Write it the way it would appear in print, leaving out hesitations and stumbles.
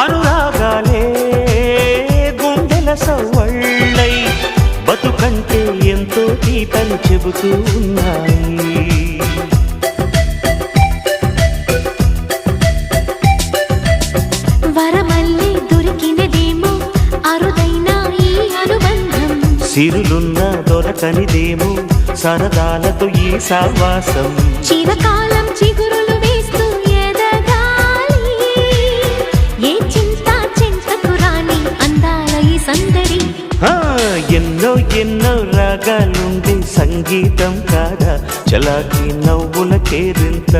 అనురాగాలే గుండెల సవ్వళ్ళై బతుకంటే ఎంతో తీపని చెబుతూ ఉన్నాయి. వరమల్లి దొరికినదేమో అరుదైన ఈ అనుబంధం, సిరులున్న దొరకనిదేమో సరదాలతో ఈ సావాసం. చిరకాలం చిగురులు వేస్తూ ఎదగాలి, ఏ చింత చింతకు రాని అందాల ఈ సందడి. ఎన్నో ఎన్నో రాగాలుండే సంగీతం కాదా చలాకి నవ్వుల కేరింత.